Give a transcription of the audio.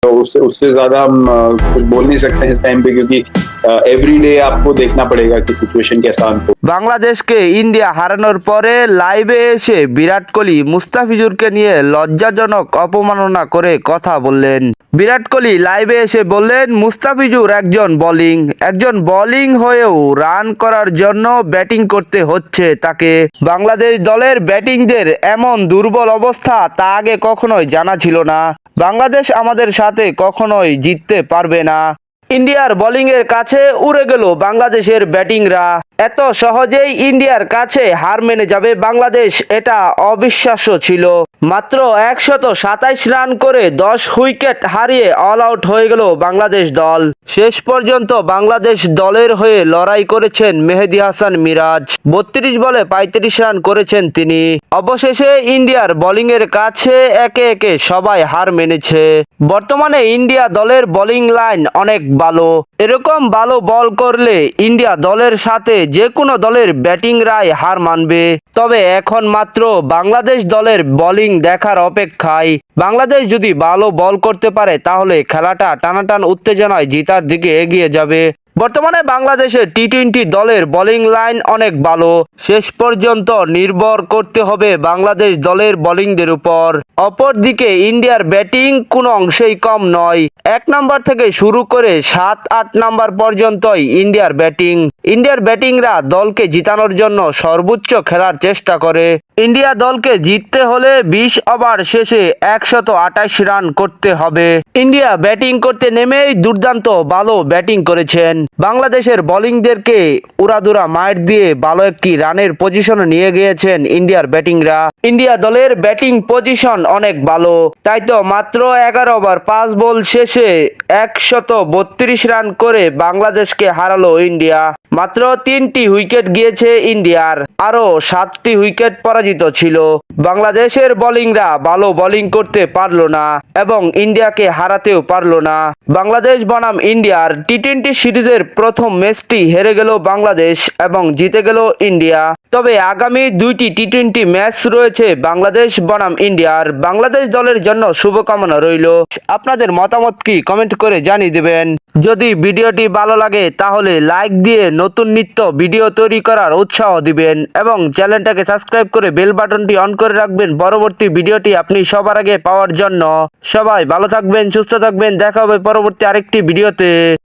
तो उससे उससे ज्यादा हम कुछ बोल नहीं सकते हैं इस टाइम पे, क्योंकि एवरी डे आपको देखना पड़ेगा कि सिचुएशन कैसा अनफोल्ड। বাংলাদেশকে ইন্ডিয়া হারানোর পরে লাইভে এসে বিরাট কোহলি মুস্তাফিজুরকে নিয়ে লজ্জাজনক অপমাননা করে কথা বললেন। বিরাট কোহলি লাইভে এসে বললেন, মুস্তাফিজুর একজন বোলিং হয়েও রান করার জন্য ব্যাটিং করতে হচ্ছে তাকে। বাংলাদেশ দলের ব্যাটিংদের এমন দুর্বল অবস্থা তা আগে কখনোই জানা ছিল না। বাংলাদেশ আমাদের সাথে কখনোই জিততে পারবে না। ইন্ডিয়ার বোলিং এর কাছে উড়ে গেল বাংলাদেশের ব্যাটিংরা। এত সহজেই ইন্ডিয়ার কাছে হার মেনে যাবে বাংলাদেশ, এটা অবিশ্বাস্য ছিল। মাত্র 127 রান করে 10 উইকেট হারিয়ে অল আউট হয়ে গেল বাংলাদেশ দল। শেষ পর্যন্ত বাংলাদেশ দলের হয়ে লড়াই করেছেন মেহেদী হাসান মিরাজ। 32 বলে 35 রান করেছেন তিনি। অবশেষে ইন্ডিয়ার বোলিং এর কাছে একে একে সবাই হার মেনেছে। বর্তমানে ইন্ডিয়া দলের বোলিং লাইন অনেক ভালো। এরকম ভালো বল করলে ইন্ডিয়া দলের সাথে যে কোনো দলের ব্যাটিংরাই হার মানবে। তবে এখন মাত্র বাংলাদেশ দলের বোলিং দেখার অপেক্ষায়। বাংলাদেশ যদি ভালো বল করতে পারে তাহলে খেলাটা টানাটান উত্তেজনায় জিতার দিকে এগিয়ে যাবে। বর্তমানে বাংলাদেশের টি-20 দলের বোলিং লাইন অনেক ভালো। শেষ পর্যন্ত নির্ভর করতে হবে বাংলাদেশ দলের বোলিংদের উপর। অপরদিকে ইন্ডিয়ার ব্যাটিং কোনো অংশেই কম নয়। 1 নাম্বার থেকে শুরু করে 7-8 নাম্বার পর্যন্তই ইন্ডিয়ার ব্যাটিংরা দলকে জিতানোর জন্য সর্বোচ্চ খেলার চেষ্টা করে। ইন্ডিয়া দলকে জিততে হলে 20 ওভার শেষে 128 রান করতে হবে। ইন্ডিয়া ব্যাটিং করতে নেমেই দুর্দান্ত ভালো ব্যাটিং করেছেন। বাংলাদেশের বোলিংদেরকে উড়াদুরা মাইর দিয়ে ভালো একটি রানের পজিশনে নিয়ে গিয়েছেন ইন্ডিয়ার ব্যাটিংরা। ইন্ডিয়া দলের ব্যাটিং পজিশন অনেক ভালো। তাই তো মাত্র 11 ওভার 5 বল শেষে 132 রান করে বাংলাদেশকে হারালো ইন্ডিয়া। মাত্র 3টি উইকেট গিয়েছে ইন্ডিয়ার, আরো 7টি উইকেট পরাজিত ছিল। বাংলাদেশের বোলিংরা ভালো বোলিং করতে পারলো না এবং ইন্ডিয়াকে হারাতেও পারলো না। বাংলাদেশ বনাম ইন্ডিয়ার টি-20 সিরিজের প্রথম ম্যাচটি হেরে গেল বাংলাদেশ এবং জিতে গেল ইন্ডিয়া। তবে আগামী 2টি টি-20 ম্যাচ রয়েছে বাংলাদেশ বনাম ইন্ডিয়ার। বাংলাদেশ দলের জন্য শুভকামনা রইল। আপনাদের মতামত কি কমেন্ট করে জানিয়ে দেবেন। যদি ভিডিওটি ভালো লাগে তাহলে লাইক দিয়ে নতুন নিত্য ভিডিও তৈরি করার উৎসাহ দিবেন এবং চ্যানেলটাকে সাবস্ক্রাইব করে বেল বাটনটি অন করে রাখবেন পরবর্তী ভিডিওটি আপনি সবার আগে পাওয়ার জন্য। সবাই ভালো থাকবেন, সুস্থ থাকবেন, দেখা হবে পরবর্তী আরেকটি ভিডিওতে।